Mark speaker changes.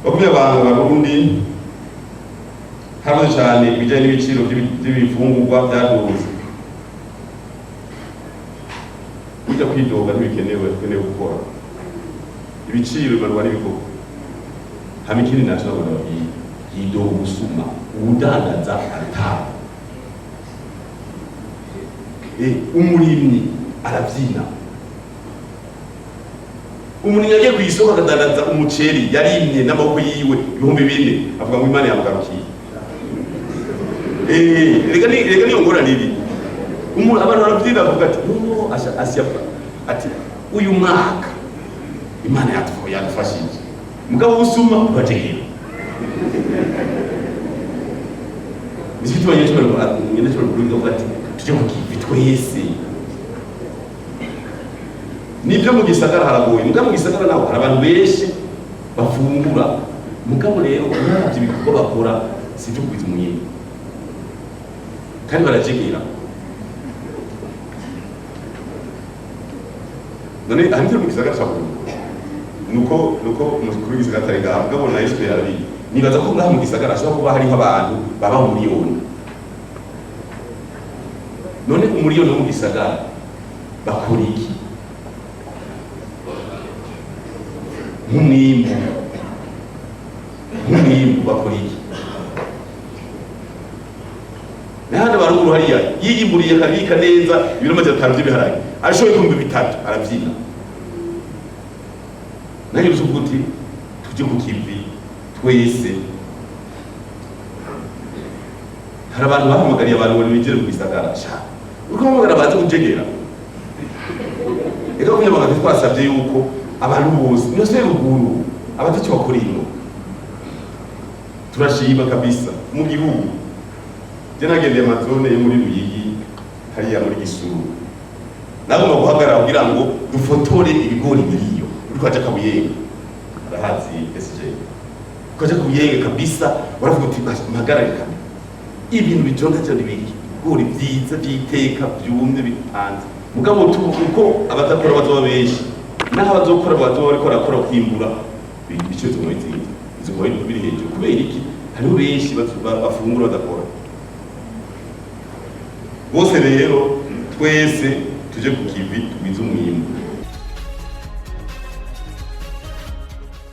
Speaker 1: bakumye abantu barundi harabaze cyane ibijyanye n'ibiciro by'ibifungurwa byaduze. Kujya kwidoga ntibikenewe gukora ibiciro bibarwa n'ibikorwa. Hama ikindi naco nabona yidoga ubusuma ubudandaza atari umurimyi arabyina. Umuntu yagiye ku isoko akadandaza umuceri yarimye n'amaboko yiwe 4,000 avuga ngo Imana yamugarukiye. Rega niyo ngorane iri. Umuntu abantu barabyina avuga ati no asiyapa ati uyu mwaka Imana yadufashije. Mugabo usuma urajegera. Nisito banyeshuri nyine cyo kuvuga ati tujye mu kivi twese. Nibyo mu gisagara haragoye. Mugabo mu gisagara naho hari abantu benshi bafungura. Mugabo rero ntabyo ibikorwa bakora sivyo kwiza umuyini. Kandi barajegera. None ahandi mu gisagara cyo nuko kuri gisagara tarega mugabo na Yesu yarabi. Nibaza ko ngaha mu gisagara ashobora kuba hariho abantu baba mu miliyoni. None umuriyoni wo mu gisagara bakora iki? Nk'umwimbu bakora iki? Nahandi baruguru hariya yiyiburiye kabika neza ibiro 500 by'ibiharage arashoboye kumva 3 arabyina. Nayo uzuvuti tujye ku kivi twese. Hari abantu bahamagariye abantu bari bigire mu gisagara sha uko bahamagara baze kujegera. Eka kumye bagati twasabye yuko abantu bose nose ruguru abataci bakora ino turashima kabisa mu gihugu. Je nagendeye amazone yo muri Ruyigi hariya muri Gisuru nagomba guhagarara kugira ngo dufotore ibigori biriyo uriko aja Kabuyenge arahazi SJ ukaja Kabuyenge kabisa waravuga uti mpagararika ibintu bitonda cyane ibigori byiza byiteka byumye bipanze. Mugabo uko abatakora bazoba benshi naho bazokora bariko barakora kwimbura ibice z'umwezi izo ngoyi biri hejuru kubera iki hariho benshi bafungura badakora. Bose rero twese tuje ku kivi twiza umwimbu.